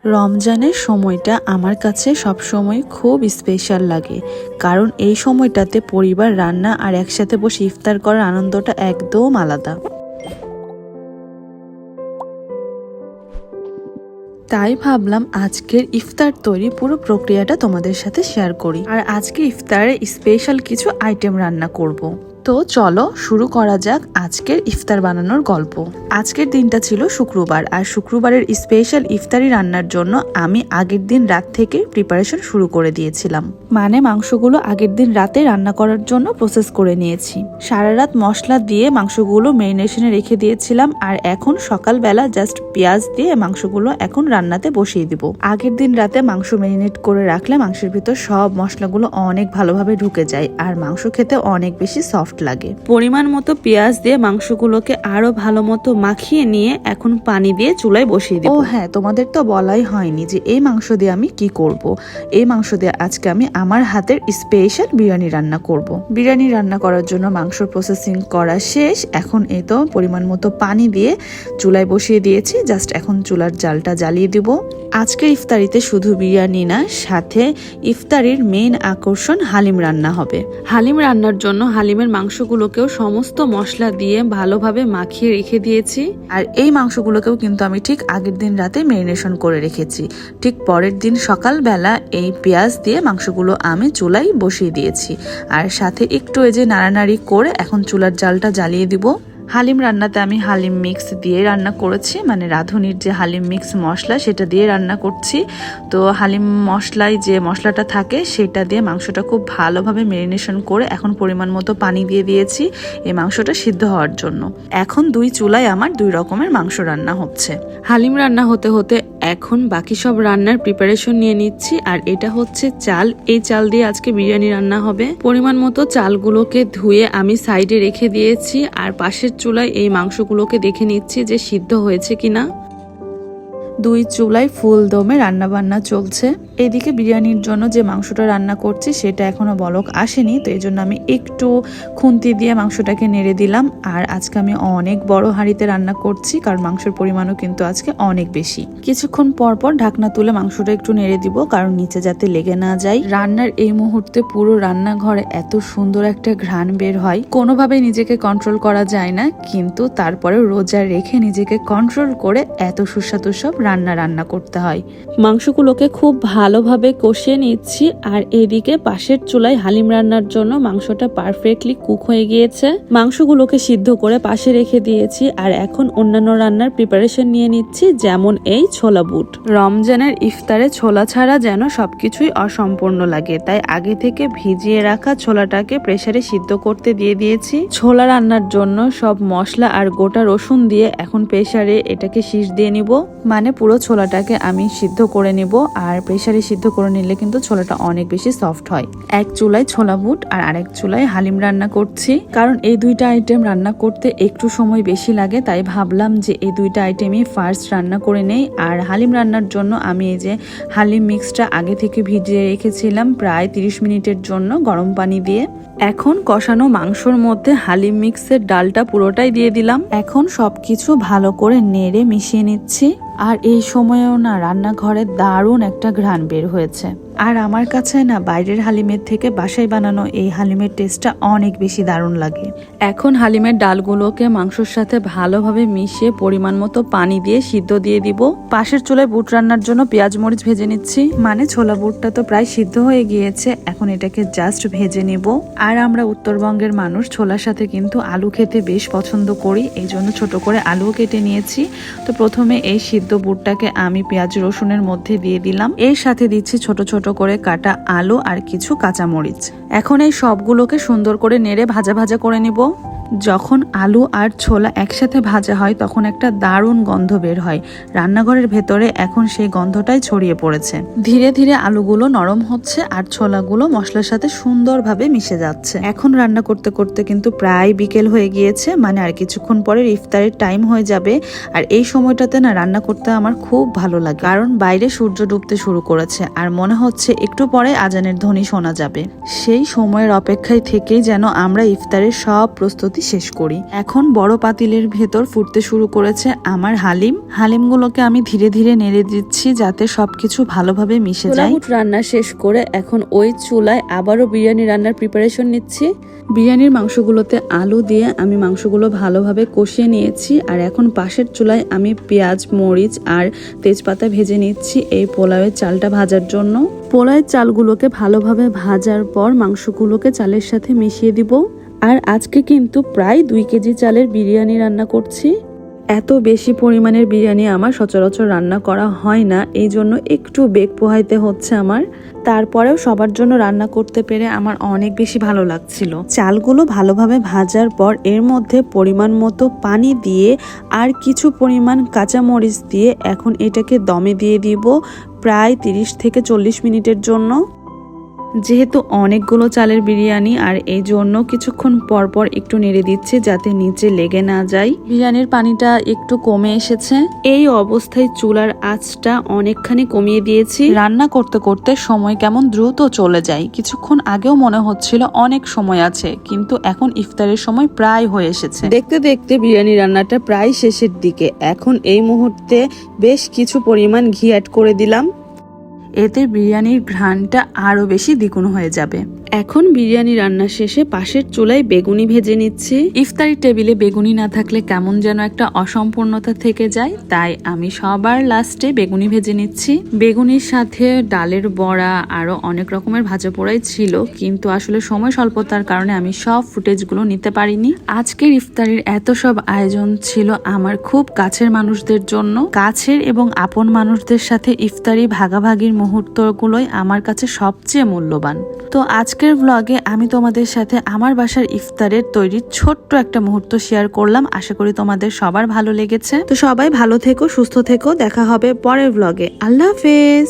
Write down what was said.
রমজানের সময়টা আমার কাছে সবসময় খুব স্পেশাল লাগে, কারণ এই সময়টাতে পরিবার রান্না আর একসাথে বসে ইফতার করার আনন্দটা একদম আলাদা। তাই ভাবলাম আজকের ইফতার তৈরি পুরো প্রক্রিয়াটা তোমাদের সাথে শেয়ার করি। আর আজকে ইফতারে স্পেশাল কিছু আইটেম রান্না করব। তো চলো শুরু করা যাক আজকের ইফতার বানানোর গল্প। আজকের দিনটা ছিল শুক্রবার, আর শুক্রবারের স্পেশাল ইফতারি রান্নার জন্য আমি আগের দিন রাত থেকে প্রিপারেশন শুরু করে দিয়েছিলাম। মানে মাংসগুলো আগের দিন রাতে রান্না করার জন্য প্রসেস করে নিয়েছি। সারা রাত মশলা দিয়ে মাংসগুলো ম্যারিনেশনে রেখে দিয়েছিলাম, আর এখন সকালবেলা জাস্ট পেঁয়াজ দিয়ে মাংসগুলো এখন রান্নাতে বসিয়ে দিব। আগের দিন রাতে মাংস ম্যারিনেট করে রাখলে মাংসের ভিতর সব মশলাগুলো অনেক ভালোভাবে ঢুকে যায়, আর মাংস খেতে অনেক বেশি সফট লাগে। পরিমাণ মতো পেঁয়াজ দিয়ে মাংসগুলোকে আরো ভালো মতো মাখিয়ে নিয়ে এখন পানি দিয়ে চুলায় বসিয়ে দিব। ও হ্যাঁ, তোমাদের তো বলাই হয়নি যে এই মাংস দিয়ে আমি কি করব। এই মাংস দিয়ে আজকে আমি আমার হাতের স্পেশাল বিরিয়ানি রান্না করব। বিরিয়ানি রান্না করার জন্য মাংস প্রসেসিং করা শেষ। এখন এই তো পরিমাণ মতো পানি দিয়ে চুলায় বসিয়ে দিয়েছি। জাস্ট এখন চুলার জালটা জ্বালিয়ে দিব। আজকের ইফতারিতে শুধু বিরিয়ানি না, সাথে ইফতারির মেইন আকর্ষণ হালিম রান্না হবে। হালিম রান্নার জন্য হালিমের মাংসগুলোকেও সমস্ত মশলা দিয়ে ভালোভাবে মাখিয়ে রেখে দিয়েছি। আর এই মাংসগুলোকেও কিন্তু আমি ঠিক আগের দিন রাতে ম্যারিনেশন করে রেখেছি। ঠিক পরের দিন সকালবেলা এই পেঁয়াজ দিয়ে মাংসগুলো আমি চুলায় বসিয়ে দিয়েছি, আর সাথে একটু এই যে নাড়ানাড়ি করে এখন চুলার জালটা জ্বালিয়ে দিব। হালিম রান্নাতে আমি হালিম মিক্স দিয়ে রান্না করেছি, মানে রাঁধুনির যে হালিম মিক্স মশলা সেটা দিয়ে রান্না করছি। তো হালিম মশলায় যে মশলাটা থাকে সেটা দিয়ে মাংসটা খুব ভালোভাবে ম্যারিনেশন করে এখন পরিমাণ মতো পানি দিয়ে দিয়েছি এই মাংসটা সিদ্ধ হওয়ার জন্য। এখন দুই চুলায় আমার দুই রকমের মাংস রান্না হচ্ছে। হালিম রান্না হতে হতে এখন বাকি সব রান্নার প্রিপারেশন নিয়ে নিচ্ছি। আর এটা হচ্ছে চাল, এই চাল দিয়ে আজকে বিরিয়ানি রান্না হবে। পরিমাণ মতো চালগুলোকে ধুয়ে আমি সাইডে রেখে দিয়েছি, আর পাশের চুলায় এই মাংসগুলোকে দেখে নিচ্ছি যে সিদ্ধ হয়েছে কিনা। দুই চুলায় ফুল দমে রান্না বান্না চলছে। এদিকে বিরিয়ানির জন্য যে মাংসটা রান্না করছি সেটা এখনো বলক আসেনি, তো এই জন্য আমি একটু খুন্তি দিয়ে মাংসটাকে নেড়ে দিলাম। আর আজকে আমি অনেক বড় হাঁড়িতে রান্না করছি, কারণ মাংসের পরিমাণও কিন্তু আজকে অনেক বেশি। কিছুক্ষণ পর পর ঢাকনা তুলে মাংসটা একটু নেড়ে দিব, কারণ নিচে যাতে লেগে না যায়। রান্নার এই মুহূর্তে পুরো রান্নাঘরে এত সুন্দর একটা ঘ্রাণ বের হয়, কোনোভাবেই নিজেকে কন্ট্রোল করা যায় না, কিন্তু তারপরে রোজা রেখে নিজেকে কন্ট্রোল করে এত সুস্বাদু সব রান্না করতে হয়। মাংসগুলোকে খুব ভালোভাবে কষিয়ে নিচ্ছি। আর এদিকে পাশের চুলায় হালিম রান্নার জন্য মাংসটা পারফেক্টলি কুক হয়ে গিয়েছে। মাংসগুলোকে সিদ্ধ করে পাশে রেখে দিয়েছি। আর এখন অন্যান্য রান্নার প্রিপারেশন নিয়ে নিচ্ছি, যেমন এই ছোলা বুট। রমজানের ইফতারে ছোলা ছাড়া যেন সবকিছুই অসম্পূর্ণ লাগে, তাই আগে থেকে ভিজিয়ে রাখা ছোলাটাকে প্রেসারে সিদ্ধ করতে দিয়ে দিয়েছি। ছোলা রান্নার জন্য সব মশলা আর গোটা রসুন দিয়ে এখন প্রেসারে এটাকে শীষ দিয়ে নিব, মানে পুরো ছোলাটাকে আমি সিদ্ধ করে নিব। আর প্রেসারে সিদ্ধ করে নিলে কিন্তু ছোলাটা অনেক বেশি সফট হয়। এক চুলায় ছোলা বুট আর আরেক চুলায় হালিম রান্না করছি, কারণ এই দুইটা আইটেম রান্না করতে একটু সময় বেশি লাগে, তাই ভাবলাম যে এই দুইটা আইটেমই ফার্স্ট রান্না করে নেই। আর হালিম রান্নার জন্য আমি এই যে হালিম মিক্সটা আগে থেকে ভিজিয়ে রেখেছিলাম প্রায় 30 মিনিটের জন্য গরম পানি দিয়ে। এখন কষানো মাংসর মধ্যে হালিম মিক্সের ডালটা পুরোটাই দিয়ে দিলাম। এখন সবকিছু ভালো করে নেড়ে মিশিয়ে নিচ্ছি। আর এই সময়েও না রান্নাঘরে দারুণ একটা ঘ্রাণ বের হয়েছে। আর আমার কাছে না বাইরের হালিমের থেকে বাসায় বানানো এই হালিমের টেস্টটা অনেক বেশি দারুণ লাগে। এখন হালিমের ডালগুলোকে মাংসর সাথে ভালোভাবে মিশিয়ে পরিমাণ মতো পানি দিয়ে সিদ্ধ দিয়ে দিব। পাশের চুলায় বুট রান্নার জন্য পেঁয়াজ মরিচ ভেজে নিচ্ছি, মানে ছোলা বুটটা তো প্রায় সিদ্ধ হয়ে গিয়েছে, এখন এটাকে জাস্ট ভেজে নিব। আর আমরা উত্তরবঙ্গের মানুষ ছোলার সাথে কিন্তু আলু খেতে বেশ পছন্দ করি, এই জন্য ছোট করে আলুও কেটে নিয়েছি। তো প্রথমে এই সিদ্ধ বুটটাকে আমি পেঁয়াজ রসুনের মধ্যে দিয়ে দিলাম, এর সাথে দিচ্ছি ছোট ছোট করে কাটা আলু আর কিছু কাঁচামরিচ। এখন এই সবগুলোকে সুন্দর করে নেড়ে ভাজা ভাজা করে নিব। যখন আলু আর ছোলা একসাথে ভাজা হয় তখন একটা দারুণ গন্ধ বের হয় রান্নাঘরের ভেতরে। এখন সেই গন্ধটাই ছড়িয়ে পড়েছে। ধীরে ধীরে আলুগুলো নরম হচ্ছে আর ছোলাগুলো মশলার সাথে সুন্দরভাবে মিশে যাচ্ছে। এখন রান্না করতে করতে কিন্তু প্রায় বিকেল হয়ে গিয়েছে, মানে আর কিছুক্ষণ পরে ইফতারের টাইম হয়ে যাবে। আর এই সময়টাতে না রান্না করতে আমার খুব ভালো লাগে, কারণ বাইরে সূর্য ডুবতে শুরু করেছে আর মনে হচ্ছে একটু পরে আজানের ধ্বনি শোনা যাবে। সেই সময়ের অপেক্ষায় থেকেই যেন আমরা ইফতারের সব প্রস্তুতি শেষ করি। এখন বড় পাতিলের ভেতর ফুটতে শুরু করেছে আমার হালিমগুলোকে আমি ধীরে ধীরে নেড়ে দিচ্ছি যাতে সবকিছু ভালোভাবে মিশে যায়। রান্না শেষ করে এখন ওই চুলায় আবারও বিরিয়ানি রান্নার প্রিপারেশন নিচ্ছি। বিরিয়ানির মাংসগুলোতে আলু দিয়ে আমি মাংসগুলো ভালোভাবে কষিয়ে নিয়েছি, আর এখন পাশের চুলায় আমি পেঁয়াজ, মরিচ আর তেজপাতা ভেজে নিচ্ছি এই পোলাওয়ের চালটা ভাজার জন্য। পোলাওয়ের চালগুলোকে ভালোভাবে ভাজার পর মাংসগুলোকে চালের সাথে মিশিয়ে দিব। আর আজকে কিন্তু প্রায় 2 কেজি চালের বিরিয়ানি রান্না করছি। এত বেশি পরিমাণের বিরিয়ানি আমার সচরাচর রান্না করা হয় না, এই জন্য একটু বেগ পোহাইতে হচ্ছে আমার। তারপরেও সবার জন্য রান্না করতে পেরে আমার অনেক বেশি ভালো লাগছিল। চালগুলো ভালোভাবে ভাজার পর এর মধ্যে পরিমাণ মতো পানি দিয়ে আর কিছু পরিমাণ কাঁচামরিচ দিয়ে এখন এটাকে দমে দিয়ে দিব প্রায় 30 থেকে 40 মিনিটের জন্য। যেহেতু অনেকগুলো চালের বিরিয়ানি, আর এই জন্য কিছুক্ষণ পর পর একটু নেড়ে দিচ্ছি যাতে নিচে লেগে না যায়। বিরিয়ানির পানিটা একটু কমে এসেছে। এই অবস্থায় চুলার আঁচটা অনেকখানি কমিয়ে দিয়েছি। রান্না করতে করতে সময় কেমন দ্রুত চলে যায়। কিছুক্ষণ আগেও মনে হচ্ছিল অনেক সময় আছে, কিন্তু এখন ইফতারের সময় প্রায় হয়ে এসেছে। দেখতে দেখতে বিরিয়ানি রান্নাটা প্রায় শেষের দিকে। এখন এই মুহূর্তে বেশ কিছু পরিমাণ ঘি অ্যাড করে দিলাম। এতে বিরিয়ানির ঘ্রাণটা আরো বেশি দ্বিগুণ হয়ে যাবে। এখন বিরিয়ানি রান্না শেষে পাশের চুলায় বেগুনি ভেজে নিচ্ছি। ইফতারি টেবিলে বেগুনি না থাকলে কেমন যেন একটা অসম্পূর্ণতা থেকে যায়, তাই আমি সবার লাস্টে বেগুনি ভেজে নিচ্ছি। বেগুনির সাথে ডালের বড়া আরো অনেক রকমের ভাজা পোড়াই ছিল, কিন্তু আসলে সময় স্বল্পতার কারণে আমি সব ফুটেজগুলো নিতে পারিনি। আজকের ইফতারির এত সব আয়োজন ছিল আমার খুব কাছের মানুষদের জন্য। কাছের এবং আপন মানুষদের সাথে ইফতারি ভাগাভাগির মুহূর্তগুলোই আমার কাছে সবচেয়ে মূল্যবান। তো আজকের ব্লগে আমি তোমাদের সাথে আমার বাসার ইফতারের তৈরির ছোট্ট একটা মুহূর্ত শেয়ার করলাম। আশা করি তোমাদের সবার ভালো লেগেছে। তো সবাই ভালো থেকো, সুস্থ থেকো। দেখা হবে পরের ব্লগে। আল্লাহ হাফেজ।